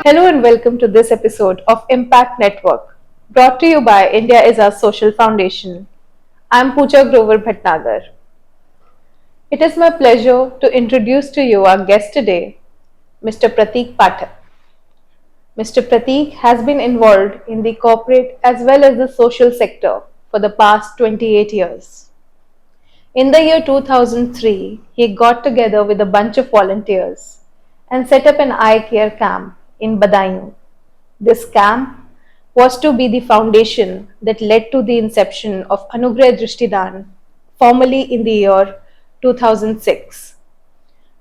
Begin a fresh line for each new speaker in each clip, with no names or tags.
Hello and welcome to this episode of Impact Network, brought to you by India is our Social Foundation. I'm Pooja Grover Bhatnagar. It is my pleasure to introduce to you our guest today, Mr. Prateek Pathak. Mr. Prateek has been involved in the corporate as well as the social sector for the past 28 years. In the year 2003, he got together with a bunch of volunteers and set up an eye care camp in Badaयूं. This camp was to be the foundation that led to the inception of Anugraha Drishtidaan, formally in the year 2006.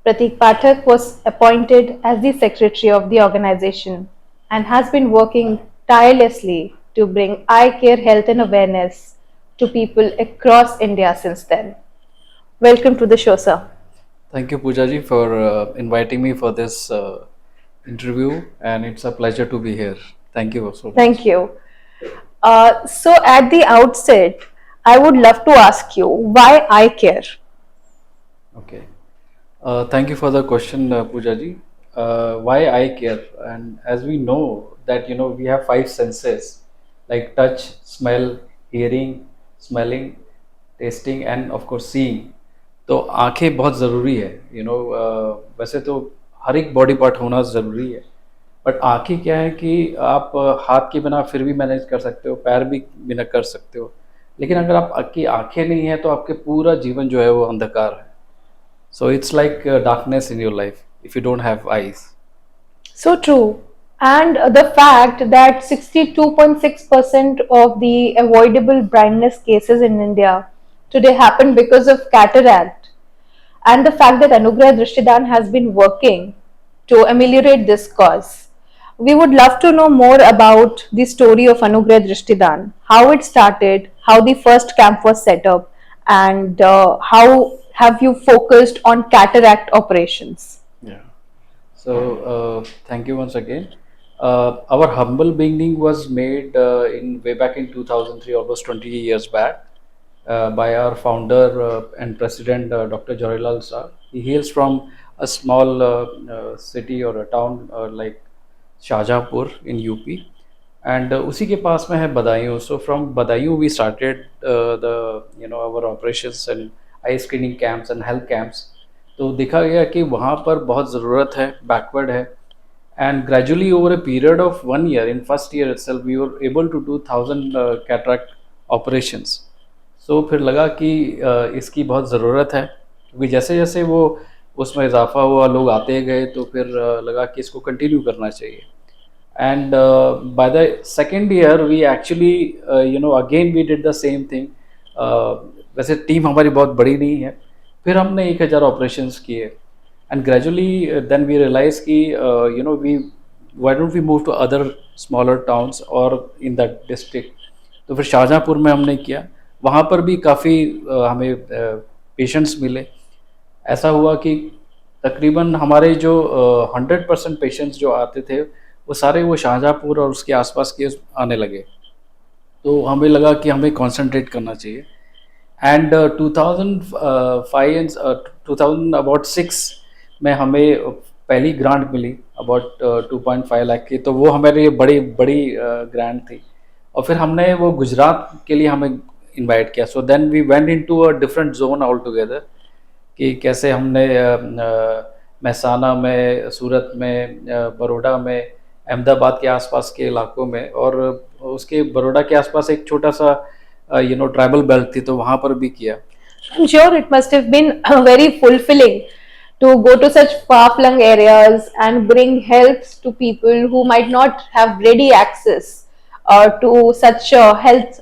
Prateek Pathak was appointed as the secretary of the organization and has been working tirelessly to bring eye care health and awareness to people across India since then. Welcome to the show, sir.
Thank you, Pooja ji, for inviting me for this interview, and it's a pleasure to be here. Thank you so much.
Thank you. So, at the outset, I would love to ask you why eye care?
Okay. Thank you for the question, Pooja ji. Why eye care? And as we know that we have five senses like touch, smell, hearing, smelling, tasting, and of course seeing. तो आंखें बहुत ज़रूरी है वैसे तो हर एक body part होना ज़रूरी है, बट आंखें क्या है कि आप हाथ के बिना फिर भी मैनेज कर सकते हो, पैर भी बिना कर सकते हो, लेकिन अगर आपकी आंखें नहीं है तो आपके पूरा जीवन जो है वो अंधकार है. So it's like darkness in your life if you don't have eyes.
So true. And the fact that 62.6% of the avoidable blindness cases in India today happen because of cataract, and the fact that Anugraha Drishtidaan has been working to ameliorate this cause. We would love to know more about the story of Anugraha Drishtidaan, how it started, how the first camp was set up, and how have you focused on cataract operations?
Yeah. So thank you once again. Our humble beginning was made in way back in 2003, almost 20 years back, by our founder and president, Dr. Jawaharlal Sir. He hails from a small city or a town like Shahjahanpur in UP, and उसी के पास में है Badaun. So from Badaयूं we started the our operations and eye screening camps and health camps. तो देखा गया कि वहाँ पर बहुत ज़रूरत है, बैकवर्ड है, and gradually over a period of 1 year, in first year itself we were able to do 1,000 cataract operations. So फिर लगा कि इसकी बहुत ज़रूरत है, क्योंकि जैसे जैसे वो उसमें इजाफा हुआ, लोग आते गए, तो फिर लगा कि इसको कंटिन्यू करना चाहिए. And by the second year we actually again we did the same thing. वैसे टीम हमारी बहुत बड़ी नहीं है, फिर हमने 1,000 ऑपरेशंस किए, and gradually then we realized कि we why don't we move to other smaller towns or in that district. तो फिर शाहजहाँपुर में हमने किया, वहाँ पर भी काफ़ी हमें पेशेंट्स मिले. ऐसा हुआ कि तकरीबन हमारे जो 100% पेशेंट्स जो आते थे वो सारे वो शाहजहाँपुर और उसके आसपास के आने लगे. तो हमें लगा कि हमें कंसंट्रेट करना चाहिए. एंड 2005 एंड 2000 अबाउट 6 में हमें पहली ग्रांट मिली अबाउट 2.5 लाख की. तो वो हमारे लिए बड़ी बड़ी ग्रांट थी, और फिर हमने वो गुजरात के लिए हमें इनवाइट किया. So then we went into a different zone all together, कि कैसे हमने महसाना में, सूरत में, बड़ौदा में, अहमदाबाद के आसपास के इलाकों में, और उसके बड़ौदा के आसपास एक छोटा सा ट्राइबल बेल्ट थी, तो वहाँ पर भी किया.
I'm sure it must have been very fulfilling to go to such far-flung areas and bring help to people who might not have ready access to such health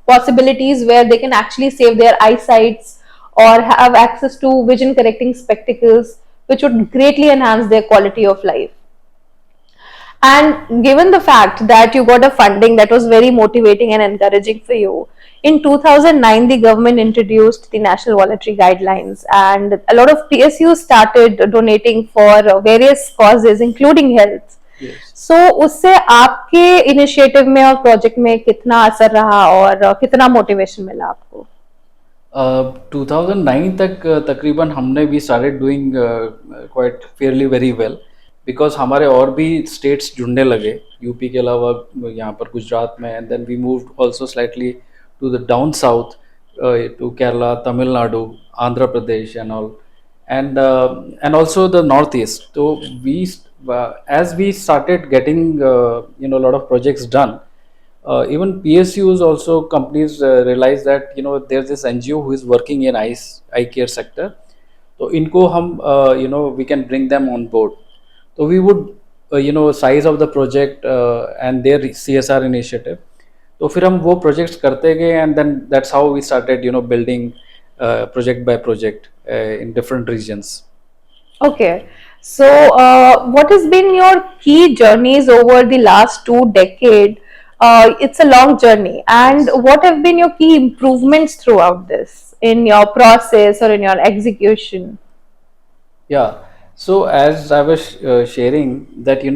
possibilities where they can actually save their eyesights or have access to vision correcting spectacles, which would greatly enhance their quality of life. And given the fact that you got a funding that was very motivating and encouraging for you, in 2009 the government introduced the National Voluntary Guidelines, and a lot of PSUs started donating for various causes including health.
Yes.
So उससे आपके initiative में और project में कितना असर रहा और कितना मोटिवेशन मिला आपको?
2009 तक तकरीबन हमने भी started doing quite fairly very well. Because हमारे और भी स्टेट्स जुड़ने लगे, यूपी के अलावा यहाँ पर गुजरात में, and then we moved also slightly to the down south, to Kerala, Tamil Nadu, Andhra Pradesh, and all, and also the Northeast. So we, as we started getting a lot of projects done, even PSUs also companies realize that there's this NGO who is working in eye care sector. तो इनको हम we can bring them on board. So we would size of the project and their CSR initiative. तो फिर हम वो projects करते गए, and then that's how we started building project by project in different regions.
Okay. So, what has been your key journeys over the last 2 decades? It's a long journey. And
Yes.
what have been your key improvements throughout this in your process or in your execution?
Yeah. So as I was sharing that,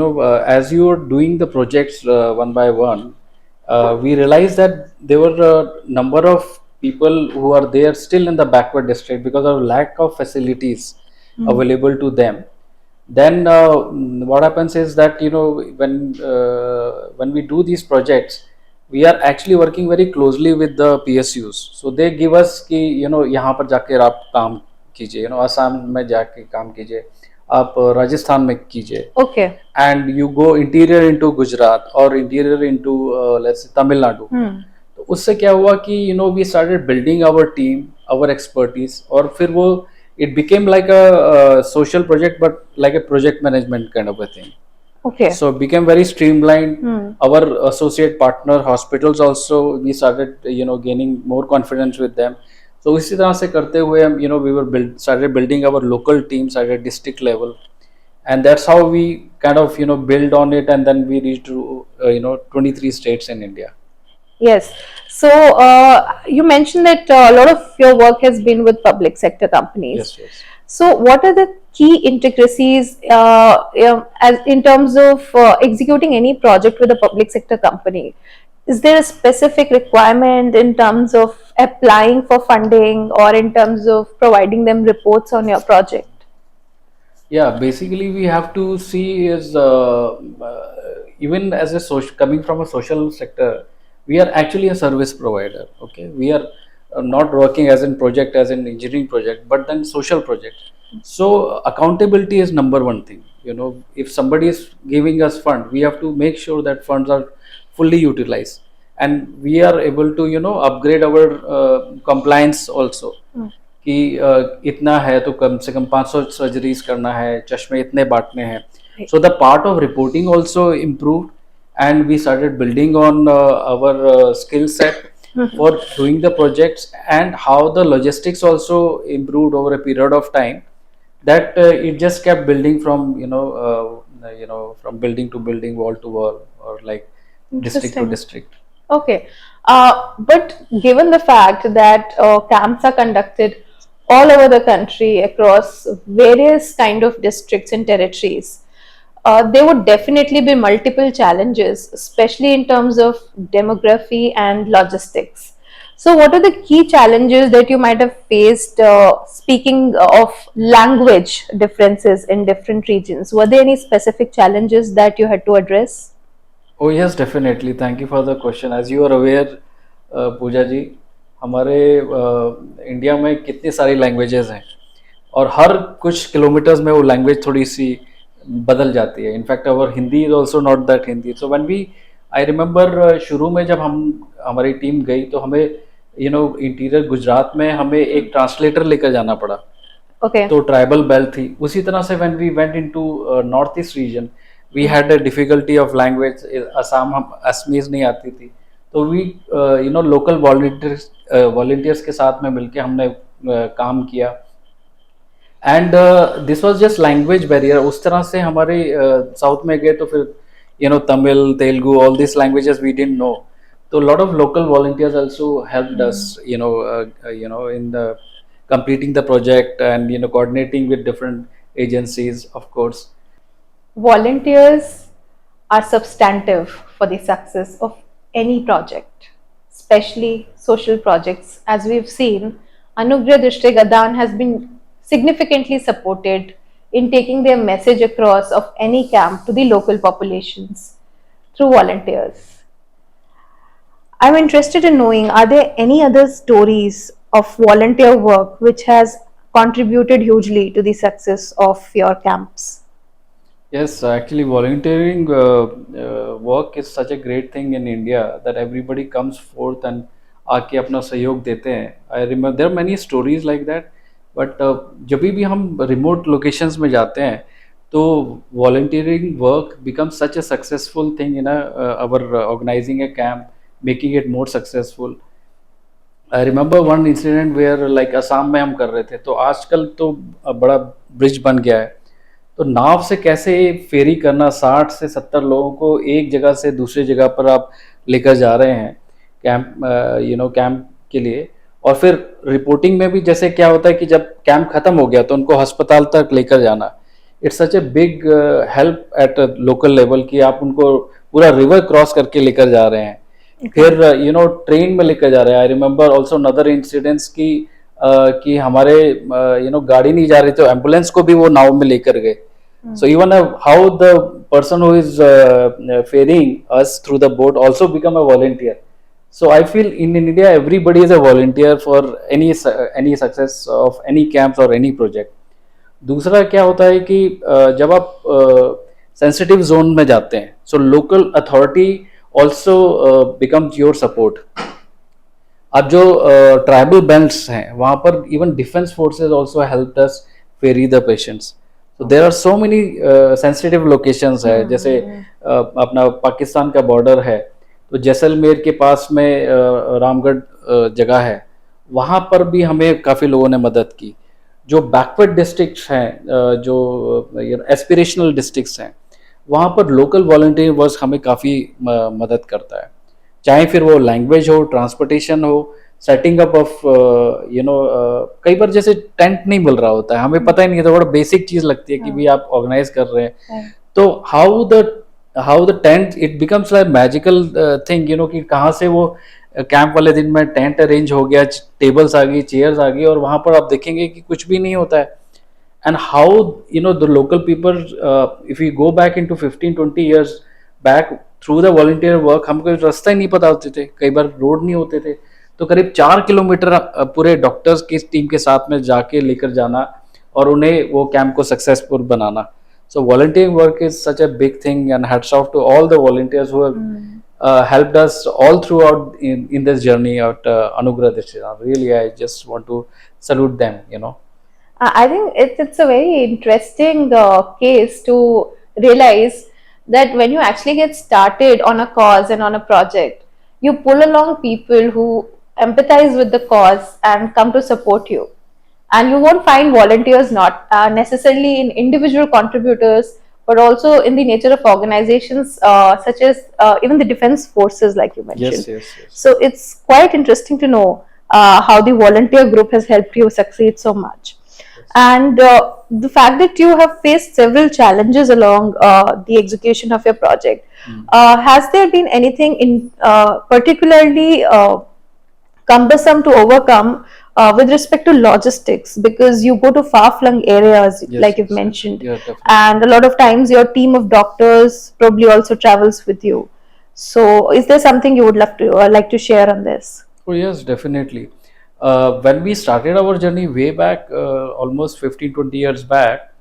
as you are doing the projects one by one, we realized that there were a number of people who are there still in the backward district because of lack of facilities available to them. Then what happens is that when we do these projects, we are actually working very closely with the PSUs. So they give us कि यहाँ पर जाकर आप काम कीजिए, असम में जाके काम कीजिए, आप राजस्थान में कीजिए,
Okay.
and you go interior into Gujarat or interior into let's say Tamil Nadu. तो उससे क्या हुआ कि we started building our team, our expertise, और फिर वो it became like a social project, but like a project management kind of a thing.
Okay.
So it became very streamlined. Our associate partner hospitals also, we started gaining more confidence with them. So इसी तरह से करते हुए हम we were started building our local teams at a district level, and that's how we kind of build on it, and then we reached to 23 states in India.
Yes. So, you mentioned that a lot of your work has been with public sector companies.
Yes, yes.
So, what are the key intricacies as in terms of executing any project with a public sector company? Is there a specific requirement in terms of applying for funding or in terms of providing them reports on your project?
Yeah, basically we have to see is even as a social, coming from a social sector, we are actually a service provider. Okay, we are not working as in project, as an engineering project, but then social project. So accountability is number one thing. If somebody is giving us fund, we have to make sure that funds are fully utilized, and we are able to upgrade our compliance also. कि इतना है तो कम से कम 500 surgeries करना है, चश्मे इतने बांटने हैं. So the part of reporting also improved, and we started building on our skill set for doing the projects, and how the logistics also improved over a period of time, that it just kept building from from building to building, wall to wall, or like district to
Interesting.
district.
Okay. But given the fact that camps are conducted all over the country across various kind of districts and territories, there would definitely be multiple challenges, especially in terms of demography and logistics. So, what are the key challenges that you might have faced? Speaking of language differences in different regions, were there any specific challenges that you had to address?
Oh yes, definitely. Thank you for the question. As you are aware, पूजा जी, हमारे India में कितनी सारी languages हैं, और हर कुछ kilometres में वो language थोड़ी सी बदल जाती है. In fact our Hindi is also not that Hindi. So when we, I remember शुरू में जब हम हमारी टीम गई तो हमें इंटीरियर गुजरात में हमें एक ट्रांसलेटर लेकर जाना पड़ा.
Okay.
तो ट्राइबल बेल्ट थी. उसी तरह से when we went into North East region, we had a difficulty of language. Assam, हम असमीज नहीं आती थी, तो वी लोकल वॉलंटियर्स के साथ में मिलके हमने काम किया, and this was just language barrier. उस तरह से हमारे साउथ में गए तो फिर Tamil, Telugu, all this languages we didn't know. So a lot of local volunteers also helped us, in the completing the project, and coordinating with different agencies, of course.
Volunteers are substantive for the success of any project, especially social projects. As we've seen, Anugraha Drishtidaan has been significantly supported in taking their message across of any camp to the local populations through volunteers. I'm interested in knowing, are there any other stories of volunteer work which has contributed hugely to the success of your camps?
Yes, actually, volunteering work is such a great thing in India that everybody comes forth and आके अपना सहयोग देते हैं. I remember there are many stories like that, but जब भी हम remote locations में जाते हैं, तो volunteering work becomes such a successful thing in our organizing a camp, making it more successful. I remember one incident where like Assam में हम कर रहे थे, तो आजकल तो बड़ा ब्रिज बन गया है, तो नाव से कैसे फेरी करना, 60 से 70 लोगों को एक जगह से दूसरी जगह पर आप लेकर जा रहे हैं कैंप, कैंप के लिए. और फिर रिपोर्टिंग में भी जैसे क्या होता है कि जब कैंप खत्म हो गया तो उनको अस्पताल तक लेकर जाना, it's such a big help at local level कि आप उनको पूरा रिवर क्रॉस करके लेकर जा रहे हैं. फिर ट्रेन में लेकर जा रहे हैं. I remember also another incidents कि हमारे गाड़ी नहीं जा रही, तो एम्बुलेंस को भी वो नाव में लेकर गए. So even how the person who is ferrying us through the boat also become a volunteer. So I feel in India everybody is a volunteer for any success of any camps or any project. दूसरा क्या होता है कि जब आप sensitive zone में जाते हैं, so local authority also becomes your support. अब जो ट्राइबल बेल्ट्स हैं वहाँ पर even defence forces also help us ferry the patients. तो there are so many sensitive locations है, जैसे अपना पाकिस्तान का बॉर्डर है, तो जैसलमेर के पास में रामगढ़ जगह है, वहाँ पर भी हमें काफ़ी लोगों ने मदद की. जो बैकवर्ड डिस्ट्रिक्ट्स हैं, जो एस्पिरेशनल डिस्ट्रिक्ट्स हैं, वहाँ पर लोकल वॉलंटियर वर्क हमें काफ़ी मदद करता है. चाहे फिर वो लैंग्वेज हो, ट्रांसपोर्टेशन हो, सेटिंग अप ऑफ कई बार जैसे टेंट नहीं मिल रहा होता है, हमें पता ही नहीं है, तो बड़ा बेसिक चीज़ लगती है कि भी आप ऑर्गेनाइज कर रहे हैं, तो how the tent it becomes like magical thing, कि कहाँ से वो कैंप वाले दिन में टेंट अरेंज हो गया, टेबल्स आ गई, चेयर्स आ गई, और वहाँ पर आप देखेंगे कि कुछ भी नहीं होता है. And how the local people, if you go back into 15-20 years back through the volunteer work, हमको रास्ता ही नहीं पता होते थे, कई बार रोड नहीं होते थे, तो करीब 4 किलोमीटर पूरे डॉक्टर्स की टीम के साथ में जाके लेकर जाना और उन्हें वो कैंप को सक्सेसफुल बनाना. So volunteering work is such a big thing and hats off to all the volunteers who helped us all throughout in this journey at Anugraha Drishtidaan. Really, I just want to salute them.
I think it's a very interesting case to realize that when you actually get started on a cause and on a project, you pull along people who empathize with the cause and come to support you. And you won't find volunteers not necessarily in individual contributors, but also in the nature of organizations such as even the defense forces, like you mentioned.
Yes.
So it's quite interesting to know how the volunteer group has helped you succeed so much. And the fact that you have faced several challenges along the execution of your project, has there been anything in particularly cumbersome to overcome with respect to logistics, because you go to far-flung areas, like you've mentioned, and a lot of times your team of doctors probably also travels with you. So is there something you would love to like to share on this?
Oh yes, definitely. When we started our journey way back, almost 15-20 years back,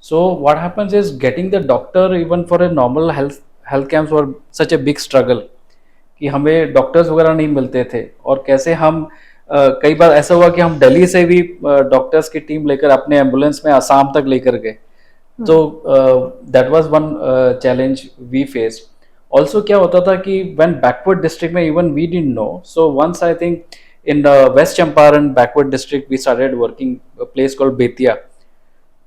so what happens is getting the doctor even for a normal health camps were such a big struggle कि हमें doctors वगैरह नहीं मिलते थे. और कैसे हम कई बार ऐसा हुआ कि हम दिल्ली से भी डॉक्टर्स की टीम लेकर अपने एम्बुलेंस में आसाम तक लेकर गए. तो that was one challenge we faced. Also क्या होता था कि व्हेन बैकवर्ड डिस्ट्रिक्ट में even we didn't know, so once I think in West Champaran backward district we started working place called Bettiah.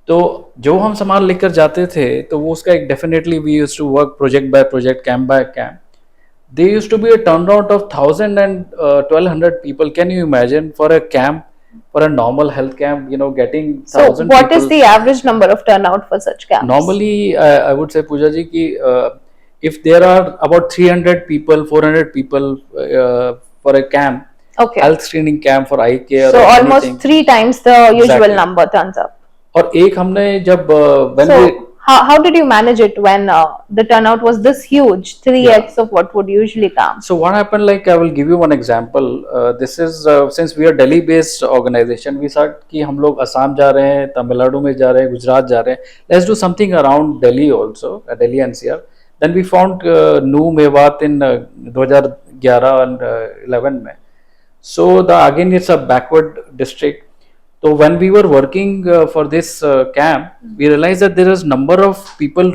तो जो हम सामान लेकर जाते थे तो वो उसका एक definitely we used to work project by project, camp by camp. There used to be a turnout of 1,000 and 1,200 people. Can you imagine for a camp, for a normal health camp, getting 1,000 people?
So what is the average number of turnout for such camps?
Normally, I would say, Pooja ji, ki, if there are about 300 people, 400 people for a camp, health screening camp for eye care.
So almost anything, 3 times the usual number turns up.
और एक हमने जब when we
So how did you manage it when the turnout was this huge, 3x
yeah.
of what would usually come?
So what happened, like I will give you one example. This is since we are Delhi based organization, we thought कि हम लोग असम जा रहे हैं, तमिलनाडु में जा रहे हैं, गुजरात जा रहे हैं, let's do something around Delhi also, Delhi NCR. Then we found New Mewat in 2011 and 11 में. So the again it's a backward district. So when we were working for this camp, we realized that there is number of people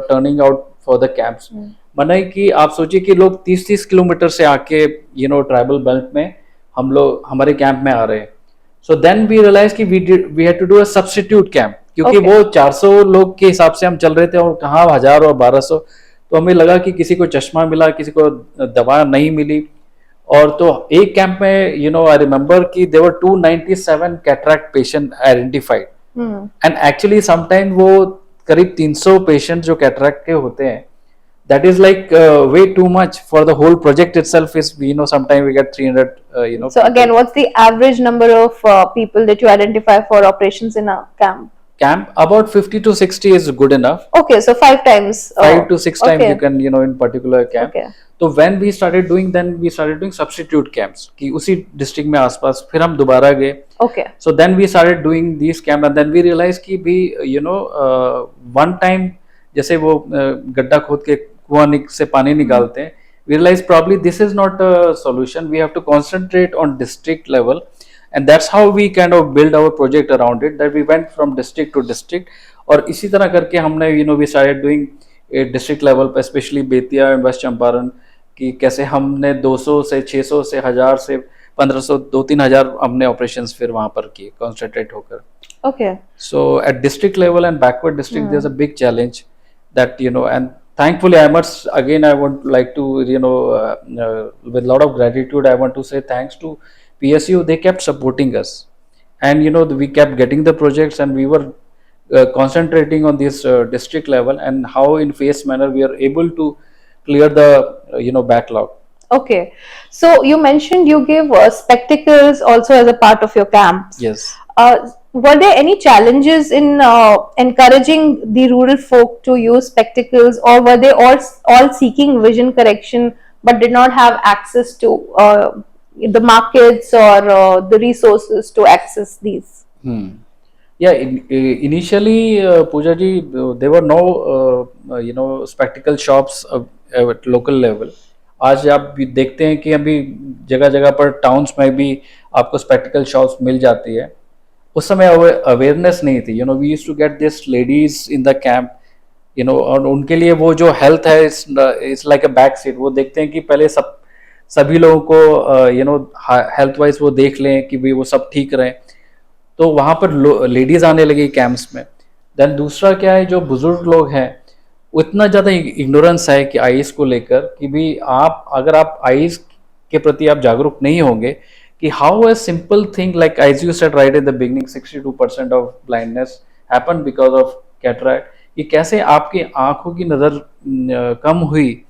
turning out for the camps. मना है कि आप सोचिए कि लोग 30-30 kilometre से आके ट्राइबल बेल्ट में हम लोग हमारे कैंप में आ रहे हैं. सो देन वी रियलाइज कि we had to do a substitute camp, क्योंकि
Okay.
वो 400 लोग के हिसाब से हम चल रहे थे और कहाँ 1000 और 1200. तो हमें लगा कि किसी को चश्मा मिला, किसी को दवा नहीं मिली. और तो एक कैंप में आई रिमेम्बर कि there were 297 cataract patient identified. And actually sometime वो करीब 300 पेशेंट जो कैटरैक्ट के होते हैं, that is like way too much for the whole project itself. Is sometimes we get 300
So again, what's the average number of people that you identify for operations in a camp?
camp. About 50 to 60 is good enough.
Okay, so 5 times.
5 to 6 times
okay.
you can in particular camp.
Okay.
तो when we started doing, then we started doing substitute camps कि उसी district में आसपास. फिर हम दोबारा गए.
Okay.
So then we started doing these camp and then we realized कि भी one time जैसे वो गड्ढा खोद के कुआं से पानी निकालते हैं, we realized probably this is not a solution. We have to concentrate on district level, and that's how we kind of build our project around it, that we went from district to district. और इसी तरह करके हमने we started doing a district level, especially Bettiah and West Champaran, कि कैसे हमने 200 से 600 से 1000 से 1500 2-3 हजार हमने ऑपरेशंस फिर वहां पर किए concentrate होकर.
Okay.
So at district level and backward district, there's a big challenge that and thankfully I must again I would like to with a lot of gratitude I want to say thanks to PSU. They kept supporting us, and we kept getting the projects, and we were concentrating on this district level, and how in phased manner we are able to clear the backlog.
Okay. So you mentioned you gave spectacles also as a part of your camps.
Yes.
Were there any challenges in encouraging the rural folk to use spectacles, or were they all seeking vision correction but did not have access to the markets or the resources to access these?
Yeah, initially, Pooja ji, there were no spectacle shops at local level. आज आप भी देखते हैं कि अभी जगह जगह पर टाउन्स में भी आपको स्पेक्टिकल शॉप्स मिल जाती है. उस समय अवेयरनेस नहीं थी. We used to get this ladies in the camp, और उनके लिए वो जो हेल्थ है it's like a back seat. वो देखते हैं कि पहले सभी लोगों को हेल्थ वाइज वो देख लें कि भी वो सब ठीक रहे. तो वहाँ पर लेडीज आने लगी कैंप्स में. देन दूसरा क्या है, जो बुजुर्ग लोग हैं उतना ज़्यादा इग्नोरेंस है कि आईज को लेकर कि भी अगर आप आईज के प्रति आप जागरूक नहीं होंगे कि how a simple thing like as you said right in the beginning 62% of blindness happen because of cataract. कि कैसे आपकी आंखों की नज़र कम हुई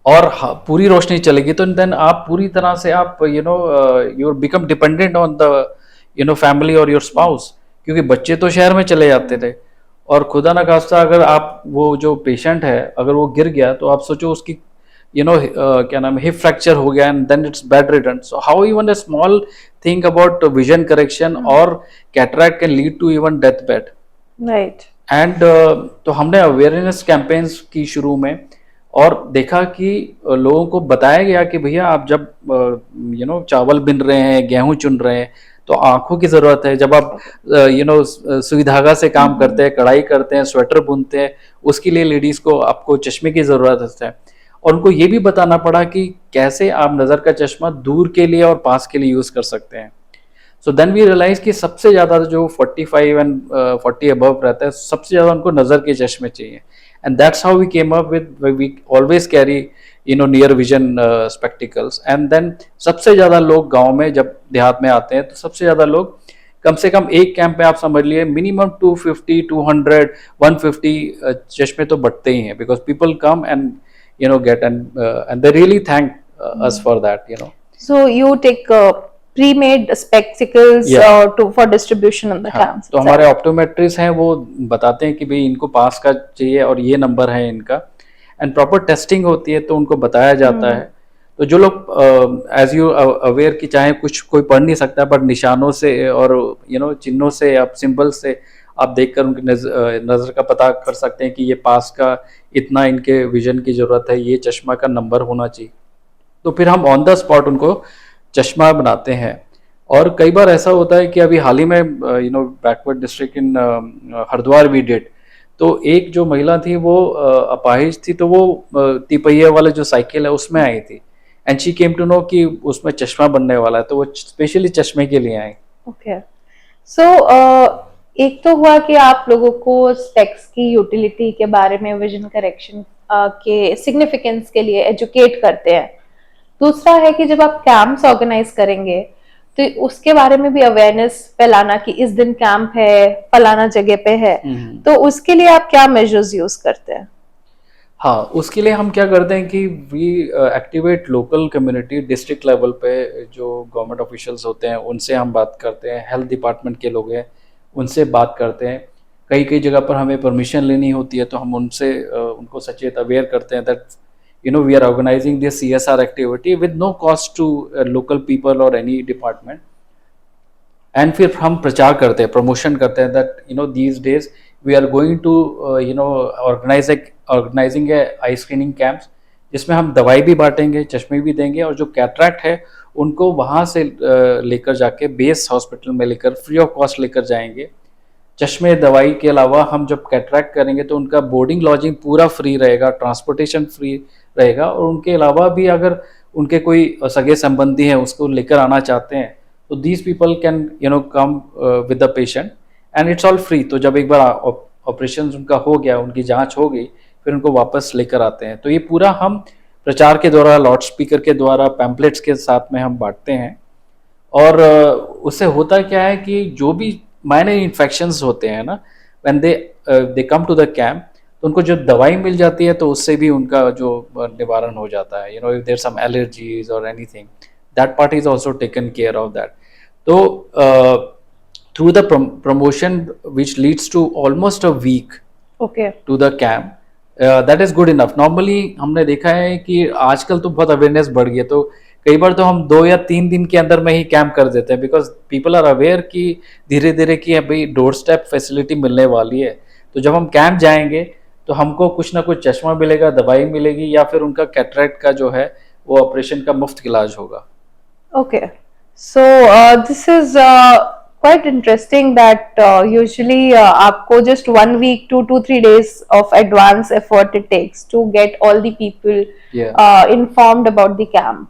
और पूरी रोशनी चलेगी, तो देन आप पूरी तरह से आप you become dependent on the family और योर स्पाउस. क्योंकि बच्चे तो शहर में चले जाते थे, और खुदा ना खास्ता अगर आप वो जो पेशेंट है अगर वो गिर गया तो आप सोचो उसकी क्या नाम है, हिप फ्रैक्चर हो गया, and then it's bedridden. So how even a small thing about vision correction और cataract can lead to even death bed.
Right.
And तो हमने अवेयरनेस कैंपेन्स की शुरू में, और देखा कि लोगों को बताया गया कि भैया आप जब चावल बिन रहे हैं, गेहूं चुन रहे हैं, तो आंखों की जरूरत है. जब आप सुई धागा से काम करते हैं, कढ़ाई करते हैं, स्वेटर बुनते हैं, उसके लिए लेडीज को आपको चश्मे की जरूरत है. और उनको ये भी बताना पड़ा कि कैसे आप नज़र का चश्मा दूर के लिए और पास के लिए यूज कर सकते हैं. सो देन वी रियलाइज कि सबसे ज़्यादा जो 45 एंड 40 अबव रहता है, सबसे ज़्यादा उनको नज़र के चश्मे चाहिए. And that's how we came up with, we always carry near vision spectacles. And then सबसे ज़्यादा लोग गांव में जब देहात में आते हैं, तो सबसे ज़्यादा लोग कम से कम एक कैंप में आप समझ लिए मिनिमम 250, 200, 150 चश्मे तो बटते ही हैं, because people come and get and they really thank us for that.
So you take pre-made spectacles
Yeah.
for distribution in the
हाँ,
camps
तो हमारे
itself.
ऑप्टोमेट्रिस्ट हैं, वो बताते हैं कि भाई इनको पास का चाहिए और ये नंबर है इनका, एंड प्रॉपर टेस्टिंग होती है तो उनको बताया जाता
Hmm.
है। तो जो लोग एज यू अवेयर कि चाहे कुछ कोई पढ़ नहीं सकता, बट निशानों से और चिन्हों से या सिंबल से आप देखकर उनकी नज़र का पता कर सकते हैं कि ये पास का इतना इनके विजन की ज़रूरत है, ये चश्मा का नंबर होना चाहिए। तो फिर हम ऑन द स्पॉट उनको चश्मा बनाते हैं। और कई बार ऐसा होता है कि अभी हाल ही में backward district in Haridwar we did, तो एक जो महिला थी वो अपाहिज थी, तो वो तिपहिया वाले जो साइकिल है उसमें आई थी, and she came to know कि उसमें चश्मा बनने वाला है, तो वो स्पेशली चश्मे के लिए आई।
ओके, सो एक तो हुआ कि आप लोगों को स्पेक्स की यूटिलिटी के बारे में, विजन करेक्शन के सिग्निफिकेंस के लिए एजुकेट करते हैं। दूसरा है कि जब आप कैंप्स ऑर्गेनाइज करेंगे तो उसके बारे में भी अवेयरनेस फैलाना कि इस दिन कैंप है, फलाना जगह पे है, तो उसके लिए आप क्या मेजर्स यूज करते हैं?
हाँ, उसके लिए हम क्या करते हैं कि we activate local community, district level पे जो गवर्नमेंट ऑफिशियल्स होते हैं उनसे हम बात करते हैं, हेल्थ डिपार्टमेंट के लोग हैं उनसे बात करते हैं। कई कई जगह पर हमें परमिशन लेनी होती है तो हम उनसे उनको सचेत अवेयर करते हैं that we are organizing this CSR activity with no cost to local people और एनी डिपार्टमेंट। एंड फिर हम प्रचार करते हैं, प्रमोशन करते हैं that these days we are going to organizing a eye screening camps, जिसमें हम दवाई भी बांटेंगे, चश्मे भी देंगे, और जो कैटरैक्ट है उनको वहाँ से लेकर जाके बेस हॉस्पिटल में लेकर फ्री ऑफ कॉस्ट लेकर जाएंगे। चश्मे दवाई के अलावा हम जब कैटरैक्ट करेंगे तो उनका बोर्डिंग लॉजिंग पूरा फ्री रहेगा, ट्रांसपोर्टेशन फ्री रहेगा, और उनके अलावा भी अगर उनके कोई सगे संबंधी हैं उसको लेकर आना चाहते हैं तो these people can come with the patient and it's all free. तो जब एक बार ऑपरेशन उनका हो गया, उनकी जांच हो गई, फिर उनको वापस लेकर आते हैं। तो ये पूरा हम प्रचार के द्वारा, लाउड स्पीकर के द्वारा, पैम्पलेट्स के साथ में हम बांटते हैं। और उससे होता क्या है कि जो भी माइनर इन्फेक्शंस होते हैं ना, when they come to the camp, तो उनको जो दवाई मिल जाती है तो उससे भी उनका जो निवारण हो जाता है। इफ देयर सम एलर्जीज और anything, that part is also taken care of that. तो through the promotion which leads to almost a week
okay,
to the camp, that is good enough. Normally हमने देखा है कि आजकल तो बहुत awareness बढ़ गई है, तो कई बार तो हम 2 या 3 दिन के अंदर में ही कैंप कर देते हैं, बिकॉज पीपल आर अवेयर कि धीरे धीरे कि भाई डोर स्टेप फैसिलिटी मिलने वाली है। तो जब हम कैंप जाएंगे तो हमको कुछ ना कुछ चश्मा मिलेगा, दवाई मिलेगी, या फिर उनका कैटरैक्ट का जो है वो ऑपरेशन का मुफ्त इलाज होगा।
okay. So this is quite interesting that usually आपको just 1 week, 2 to 3 days of advance effort it takes to get all the people
Yeah.
informed about the camp.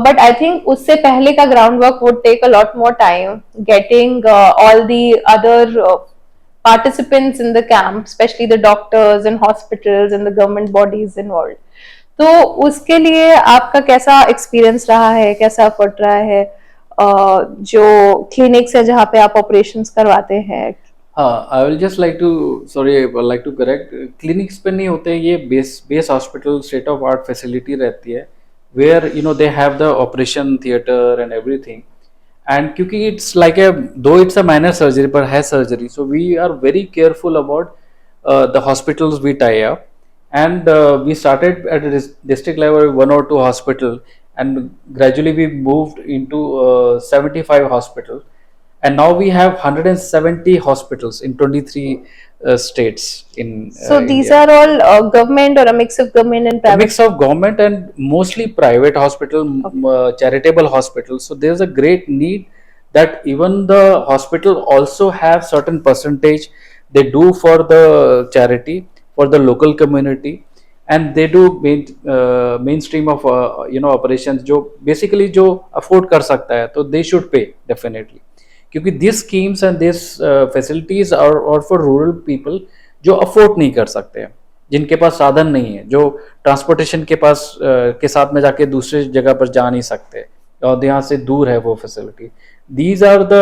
But I think उससे पहले का groundwork would take a lot more time getting all the other participants in the camp, especially the doctors and hospitals and the government bodies involved. तो उसके लिए आपका कैसा experience रहा है, कैसा एफर्ट रहा है जो क्लिनिक्स है जहाँ पे आप ऑपरेशंस करवाते हैं?
हाँ, I will just like to, sorry, like to correct, clinics पे नहीं होते, ये base hospital state of art facility रहती है, where they have the operation theatre and everything. And क्योंकि it's like a, though it's a minor surgery पर है surgery, so we are very careful about the hospitals we tie up. And we started at a district level, 1 or 2 hospital, and gradually we moved into 75 hospitals, and now we have 170 hospitals in 23 states in
So these
India.
are all government or a mix of government and
A
private?
mix of government and mostly private hospital, charitable hospitals. So there's a great need that even the hospital also have certain percentage they do for the charity, for the local community, and they do mainstream of operations जो basically जो afford कर सकता है, तो they should pay definitely, क्योंकि this schemes and this facilities और for rural people जो afford नहीं कर सकते हैं, जिनके पास साधन नहीं है, जो ट्रांसपोर्टेशन के पास के साथ में जाके दूसरे जगह पर जा नहीं सकते, और यहाँ से दूर है वो facility, these are the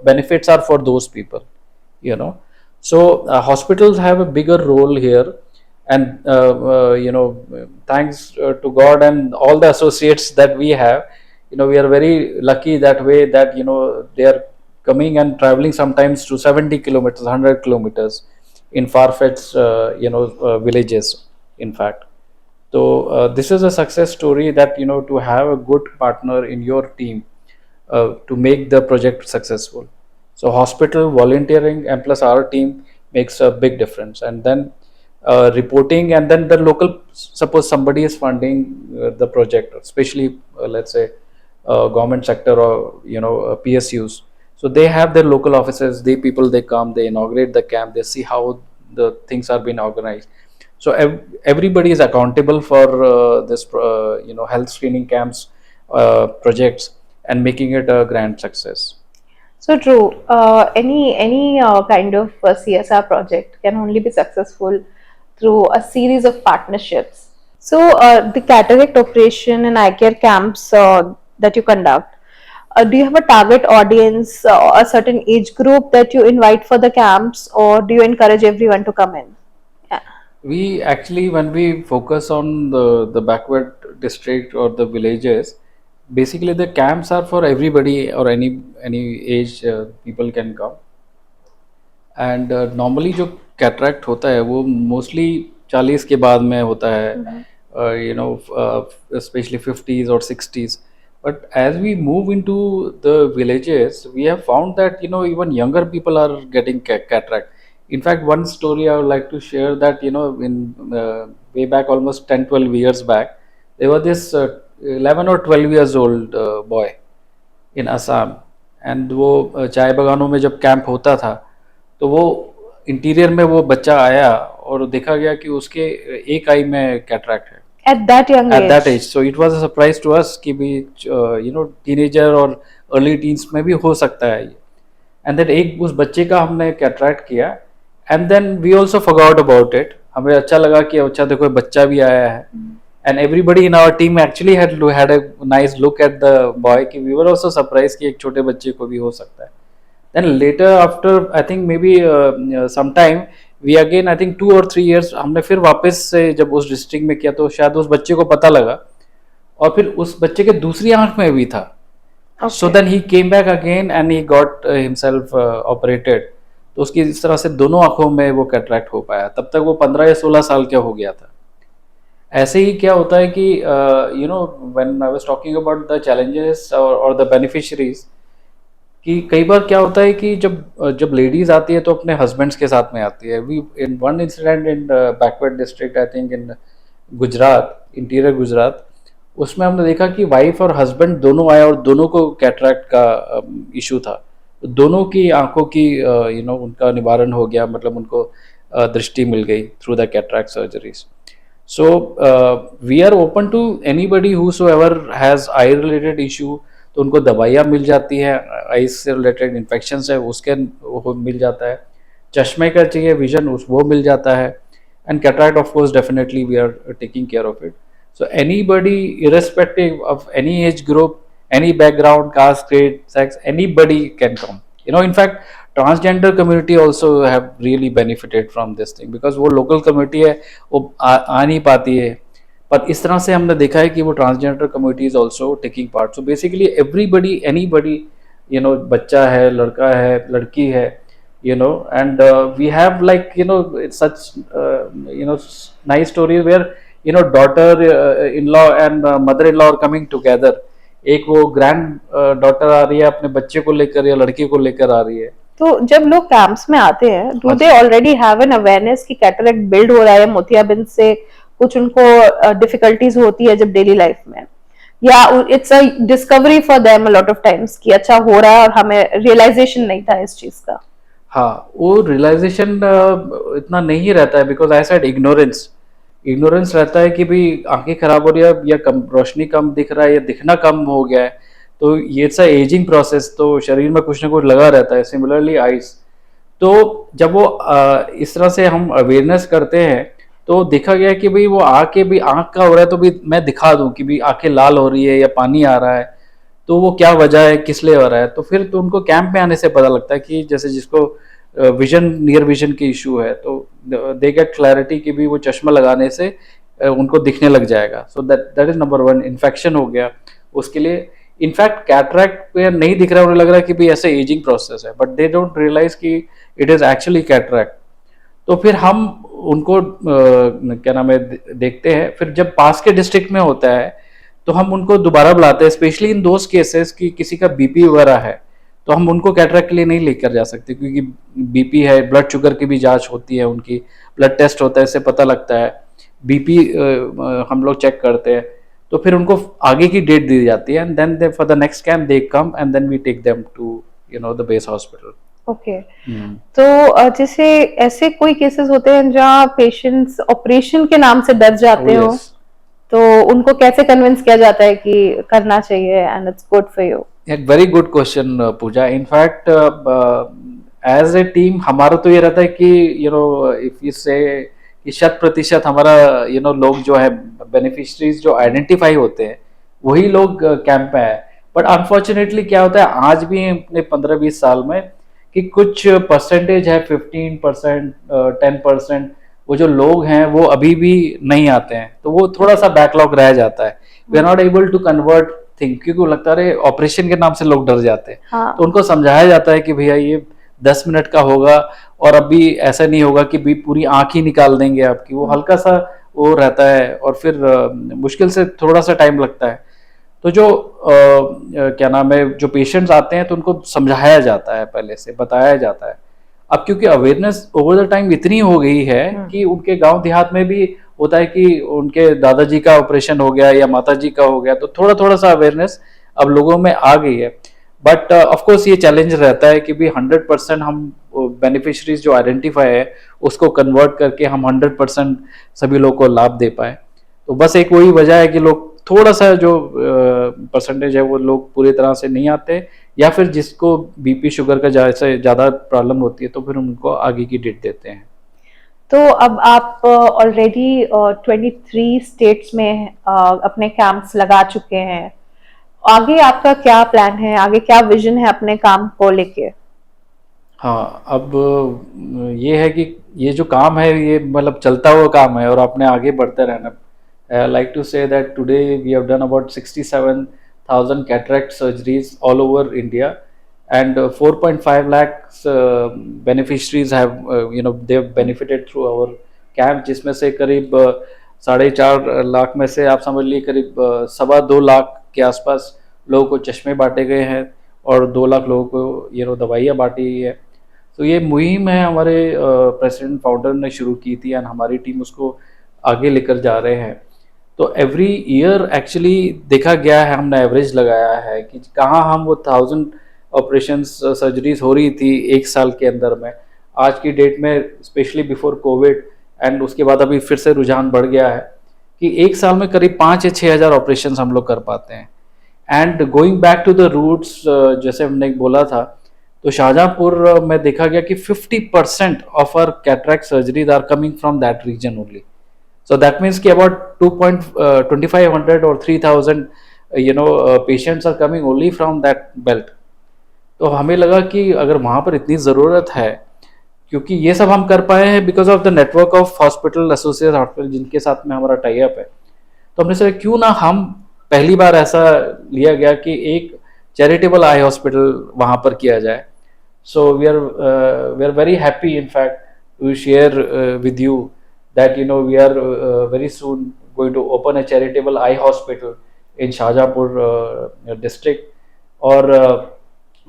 benefits are for those people, so hospitals have a bigger role here, and thanks to God and all the associates that we have, we are very lucky that way, that they are coming and traveling sometimes to 70 kilometers, 100 kilometers in far-fetched villages, in fact. So this is a success story, that to have a good partner in your team to make the project successful. So hospital volunteering and plus our team makes a big difference. And then reporting, and then the local, suppose somebody is funding the project, especially let's say government sector, or PSUs. So they have their local offices. They people, they come, they inaugurate the camp, they see how the things are being organized. So everybody is accountable for this health screening camps projects, and making it a grand success.
So true. Any kind of CSR project can only be successful through a series of partnerships. So the cataract operation and eye care camps that you conduct, do you have a target audience, a certain age group that you invite for the camps, or do you encourage everyone to come in? Yeah.
We actually, when we focus on the backward district or the villages, basically the camps are for everybody, or any age people can come. And normally जो cataract होता है वो mostly 40 के बाद में होता है, specially 50s और 60s. But as we move into the villages, we have found that even younger people are getting cataract. In fact, one story I would like to share, that in way back almost 10-12 years back, there was this 11 or 12 years old boy in Assam. And वो चाय बागानों में जब camp होता था, तो वो interior में वो बच्चा आया और देखा गया कि उसके एक आई में कैटरैक्ट है
At that young
at that
age.
age. So it was a surprise to us कि भी teenager और early teens में भी हो सकता है ये. एंड देन एक उस बच्चे का हमने कैटरैक्ट किया, and then we also forgot about it. हमें अच्छा लगा कि अच्छा देखो बच्चा भी आया है. And everybody in our team actually had a nice look at the boy कि we were also surprised कि एक छोटे बच्चे को भी हो सकता है. Then later, after I think maybe some time, we again I think 2 or 3 years हमने फिर वापस से जब उस डिस्ट्रिक्ट में किया, तो शायद उस बच्चे को पता लगा, और फिर उस बच्चे के दूसरी आंख में भी था. So then he came back again and he got himself operated. तो उसकी इस तरह से दोनों आंखों में वो कैटरैक्ट हो पाया. तब तक वो 15 या 16 साल का हो गया था. ऐसे ही क्या होता है कि when I was talking about the challenges और द बेनिफिशियरीज, कि कई बार क्या होता है कि जब लेडीज आती है तो अपने हस्बैंड्स के साथ में आती है. We in one incident in backward district, I think in Gujarat, interior Gujarat, उसमें हमने देखा कि वाइफ और हस्बैंड दोनों आए और दोनों को कैटरैक्ट का इशू था. दोनों की आंखों की उनका निवारण हो गया, मतलब उनको दृष्टि मिल गई through the cataract surgeries. So we are open to anybody whosoever has eye related issue. तो उनको दवाइयाँ मिल जाती है, आई से रिलेटेड इन्फेक्शंस है उसके वो मिल जाता है. चश्मे का चाहिए विजन, उस वो मिल जाता है. And cataract of course definitely we are taking care of it. So anybody irrespective of any age group, any background, caste, creed, sex, anybody can come. In fact, transgender community also have really benefited from this thing, because वो local community है, वो आ नहीं पाती है. पर इस तरह से हमने देखा है कि वो transgender community is also taking part. So basically everybody, anybody, बच्चा है, लड़का है, लड़की है, and we have like such nice stories where daughter in law and mother in law are coming together. एक वो ग्रैंड डॉटर आ रही है अपने बच्चे को लेकर या लड़के को लेकर आ रही है.
तो जब लोग कैंप्स में आते हैं, do they already have an awareness कि कैटरैक्ट बिल्ड हो रहा है, मोतियाबिंद से कुछ उनको डिफिकल्टीज होती है जब डेली लाइफ में, या it's a discovery for them a lot of times कि अच्छा हो रहा है और हमें रियलाइजेशन नहीं था इस चीज का?
हाँ, वो रियलाइजेशन इतना नहीं रहता है, बिकॉज आई सेड इग्नोरेंस रहता है कि भाई आंखें खराब हो रही है या कम रोशनी कम दिख रहा है या दिखना कम हो गया है, तो ये इट्स एजिंग प्रोसेस, तो शरीर में कुछ ना कुछ लगा रहता है. सिमिलरली आइज, तो जब वो इस तरह से हम अवेयरनेस करते हैं, तो देखा गया कि भाई वो आके भी आंख का हो रहा है तो भी मैं दिखा दूं कि भाई आंखें लाल हो रही है या पानी आ रहा है, तो वो क्या वजह है, किस लिए हो रहा है. तो फिर तो उनको कैंप में आने से पता लगता है कि जैसे जिसको विजन, नियर विजन की इशू है, तो दे गेट क्लैरिटी कि भी वो चश्मा लगाने से उनको दिखने लग जाएगा. So that is number one. Infection हो गया उसके लिए इनफैक्ट कैटरैक्ट पे नहीं दिख रहा है, उन्हें लग रहा है कि भाई ऐसे एजिंग प्रोसेस है, बट दे डोंट रियलाइज कि इट इज एक्चुअली कैटरैक्ट। तो फिर हम उनको क्या नाम है देखते हैं, फिर जब पास के डिस्ट्रिक्ट में होता है तो हम उनको दोबारा बुलाते हैं, स्पेशली इन दोज केसेस कि किसी का बीपी वगैरह है, तो हम उनको कैटरैक्ट के लिए नहीं लेकर जा सकते, क्योंकि बीपी है, ब्लड शुगर की भी जांच होती है, उनकी ब्लड टेस्ट होता है, इससे पता लगता है। बीपी हम लोग चेक करते हैं, तो फिर उनको आगे की डेट दी जाती है, and then they for the next camp they come, and then we take them to the base hospital.
Okay. तो जैसे ऐसे कोई केसेस होते हैं जहाँ पेशेंट्स ऑपरेशन के नाम से डर जाते हो, तो उनको कैसे कन्विंस किया जाता है कि करना चाहिए and it's good for you?
एक very good question Pooja. In fact as a team हमारा तो ये रहता है कि इफ यू से कि 100% हमारा लोग जो है बेनिफिशरीज जो आइडेंटिफाई होते हैं वही लोग कैंप में है। बट अनफॉर्चुनेटली क्या होता है आज भी अपने 15-20 साल में कि कुछ परसेंटेज है, 15%, 10%, वो जो लोग हैं वो अभी भी नहीं आते हैं, तो वो थोड़ा सा बैकलॉग रह जाता है। We are not able to convert think, क्योंकि लगता है ऑपरेशन के नाम से लोग डर जाते हैं।
हाँ।
तो उनको समझाया जाता है कि भैया ये 10 मिनट का होगा, और अभी ऐसा नहीं होगा कि भी पूरी आंख ही निकाल देंगे आपकी, वो हल्का सा वो रहता है, और फिर मुश्किल से थोड़ा सा टाइम लगता है। तो जो क्या नाम है जो पेशेंट्स आते हैं तो उनको समझाया जाता है, पहले से बताया जाता है। अब क्योंकि अवेयरनेस ओवर द टाइम इतनी हो गई है कि उनके गांव देहात में भी होता है कि उनके दादाजी का ऑपरेशन हो गया या माताजी का हो गया, तो थोड़ा थोड़ा सा अवेयरनेस अब लोगों में आ गई है। बट ऑफ कोर्स ये चैलेंज रहता है कि भी 100% हम बेनिफिशरीज जो आइडेंटिफाई है उसको कन्वर्ट करके हम 100% सभी लोग को लाभ दे पाए। तो बस एक वही वजह है कि लोग थोड़ा सा जो परसेंटेज है वो लोग पूरी तरह से नहीं आते, या फिर जिसको बीपी शुगर का ज़्यादा प्रॉब्लम होती है तो फिर उनको आगे की डेट देते हैं।
तो अब आप ऑलरेडी 23 स्टेट्स में अपने कैंप्स लगा चुके हैं। आगे आपका क्या प्लान है, आगे क्या विजन है अपने काम को लेके?
हाँ, अब ये है कि ये जो काम है ये मतलब चलता हुआ काम है और आपने आगे बढ़ते रहना। I like to say that today we have done about 67,000 cataract surgeries all over India, and 4.5 lakhs beneficiaries have they have benefited through our camp, जिसमें से करीब 4.5 लाख में से आप समझ लीजिए करीब 2.25 लाख के आसपास लोगों को चश्मे बांटे गए हैं, और 2 लाख लोगों को दवाइयाँ बांटी गई है। तो ये मुहिम है हमारे प्रेसिडेंट फाउंडर ने शुरू की थी, एंड हमारी टीम उसको आगे लेकर जा रहे हैं। तो एवरी ईयर एक्चुअली देखा गया है, हमने एवरेज लगाया है कि कहाँ हम वो 1000 ऑपरेशन सर्जरीज हो रही थी एक साल के अंदर में, आज की डेट में स्पेशली बिफोर कोविड एंड उसके बाद अभी फिर से रुझान बढ़ गया है कि एक साल में करीब 5 या 6 हज़ार ऑपरेशन हम लोग कर पाते हैं। And going back to the roots, जैसे हमने बोला था, तो शाहजहाँपुर में देखा गया कि 50% of our cataract surgeries are coming from that region only. So that means कि about 2,2500 or 3,000 patients are coming only from that belt। तो हमें लगा कि अगर वहाँ पर इतनी ज़रूरत है, क्योंकि ये सब हम कर पाए हैं because of the network of hospital associate hospital जिनके साथ में हमारा टाई अप है। तो हमने सोचा क्यों ना हम पहली बार ऐसा लिया गया कि एक चैरिटेबल आई हॉस्पिटल वहाँ पर किया जाए। So we are very happy in fact to share with you that we are very soon going to open a charitable eye hospital in Shahjahanpur district। और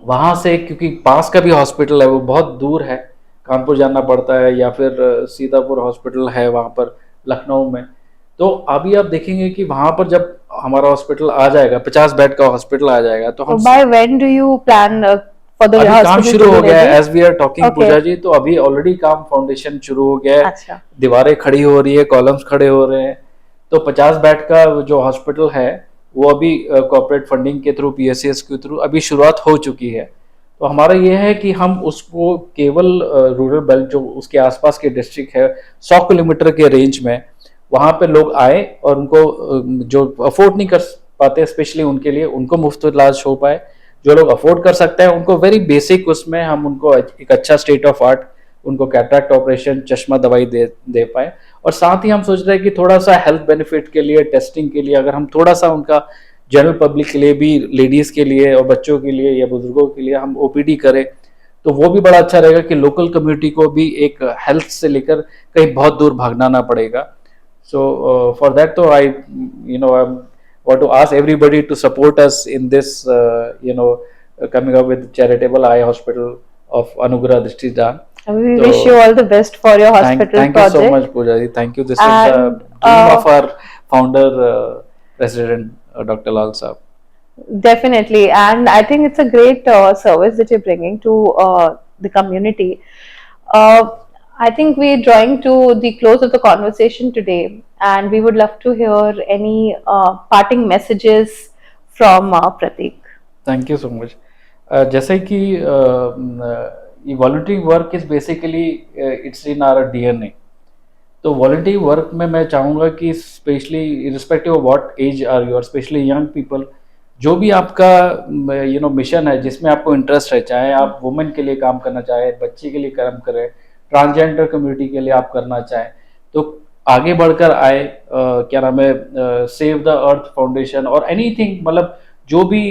वहाँ से क्योंकि पास का भी हॉस्पिटल है वो बहुत दूर है, कानपुर जाना पड़ता है, या फिर सीतापुर हॉस्पिटल है वहाँ पर लखनऊ में। तो अभी आप देखेंगे कि वहाँ पर जब हमारा हॉस्पिटल आ जाएगा, 50 बेड का हॉस्पिटल आ जाएगा, तो हम
by when do you plan for the
अभी काम
hospital
शुरू
to
हो
be
गया है
ready?
As we are talking Pooja ji. तो अभी ऑलरेडी काम फाउंडेशन शुरू हो गया है,
अच्छा।
दीवारें खड़ी हो रही है, कॉलम्स खड़े हो रहे हैं। तो 50 बेड का जो हॉस्पिटल है वो अभी कॉर्पोरेट फंडिंग के थ्रू, पीएससीएस के थ्रू अभी शुरुआत हो चुकी है। तो हमारा ये है कि हम उसको केवल रूरल बेल्ट जो उसके आसपास के डिस्ट्रिक्ट है 100 किलोमीटर के रेंज में, वहाँ पे लोग आए और उनको जो अफोर्ड नहीं कर पाते स्पेशली उनके लिए उनको मुफ्त इलाज हो पाए। जो लोग अफोर्ड कर सकते हैं उनको वेरी बेसिक उसमें हम उनको एक अच्छा स्टेट ऑफ आर्ट उनको कैटरैक्ट ऑपरेशन, चश्मा दवाई दे पाए। और साथ ही हम सोच रहे हैं कि थोड़ा सा हेल्थ बेनिफिट के लिए, टेस्टिंग के लिए अगर हम थोड़ा सा उनका जनरल पब्लिक के लिए भी, लेडीज़ के लिए और बच्चों के लिए या बुजुर्गों के लिए हम ओपीडी करें, तो वो भी बड़ा अच्छा रहेगा कि लोकल कम्युनिटी को भी एक हेल्थ से लेकर कहीं बहुत दूर भागना ना पड़ेगा. So for that, though, I want to ask everybody to support us in this, coming up with charitable eye hospital of Anugraha Drishtidaan.
We
So
wish you all the best for your hospital
thank you so
project.
much, Pooja ji. Thank you. This is the
And
dream of our founder, President Dr. Lal Saab.
definitely, and I think it's a great service that you're bringing to the community. Uh, I think we're drawing to the close of the conversation today, and we would love to hear any parting messages from Prateek.
Thank you so much. जैसे कि ये volunteering work is basically it's in our DNA. तो volunteering work में मैं चाहूँगा कि specially irrespective of what age are you, और specially young people, जो भी आपका मिशन है, जिसमें आपको इंटरेस्ट है, चाहे आप वुमेन के लिए काम करना चाहें, बच्चे के लिए काम करें, ट्रांसजेंडर कम्युनिटी के लिए आप करना चाहें, तो आगे बढ़कर आए. क्या नाम है, सेव द अर्थ फाउंडेशन और एनीथिंग, मतलब जो भी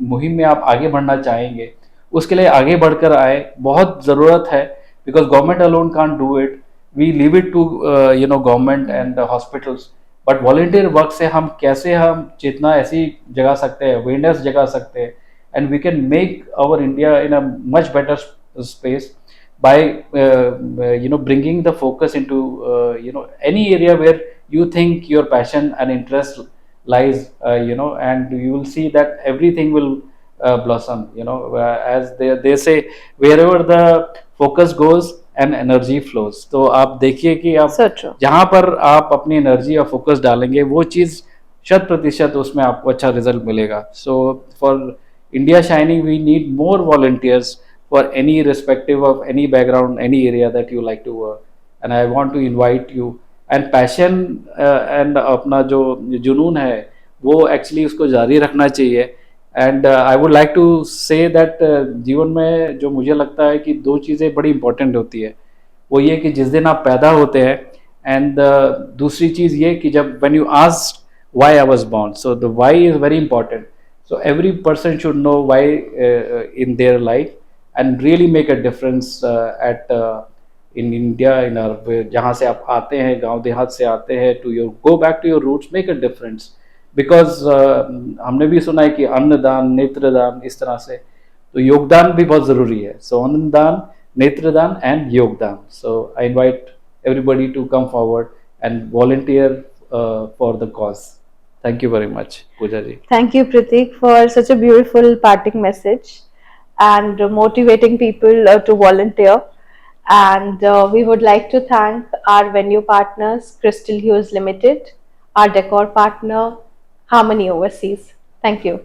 मुहिम में आप आगे बढ़ना चाहेंगे, उसके लिए आगे बढ़कर आए. बहुत ज़रूरत है, because government alone can't do it. We leave it to government and hospitals. But volunteer work से हम कैसे हम चेतना ऐसी जगा सकते हैं, अवेयरनेस जगा सकते हैं, and we can make our India in a much better space by bringing the focus into any area where you think your passion and interest lies, and you will see that everything will blossom, as they say, wherever the focus goes and energy flows. तो आप देखिए कि आप
So true.
जहाँ पर आप अपनी energy और फोकस डालेंगे, वो चीज़ 100% उसमें आपको अच्छा रिजल्ट मिलेगा. So for India shining we need more volunteers for any respective of any background, any area that you like to work. And I want to invite you. And passion and अपना जो जुनून है, वो actually उसको जारी रखना चाहिए. And I would like to say that जीवन में जो मुझे लगता है कि दो चीज़ें बड़ी इंपॉर्टेंट होती है, वो ये कि जिस दिन आप पैदा होते हैं, एंड दूसरी चीज़ ये कि जब when you ask why I was born, so the why is very important. So every person should know why in their life, and really make a difference at in India, in our जहाँ से आप आते हैं, गांव देहात से आते हैं, to your go back to your roots, make a difference. Because हमने भी सुना है कि अन्नदान, नेत्रदान, इस तरह से, तो योगदान भी बहुत ज़रूरी है. सो अन्नदान, नेत्रदान एंड योगदान. So I invite everybody to come forward and volunteer for the cause. Thank you very much, Pooja ji.
Thank you, Prateek, for such a beautiful parting message and motivating people to volunteer. And we would like to thank our venue partners, Crystal Hughes Limited, our decor partner, Harmony Overseas. Thank you.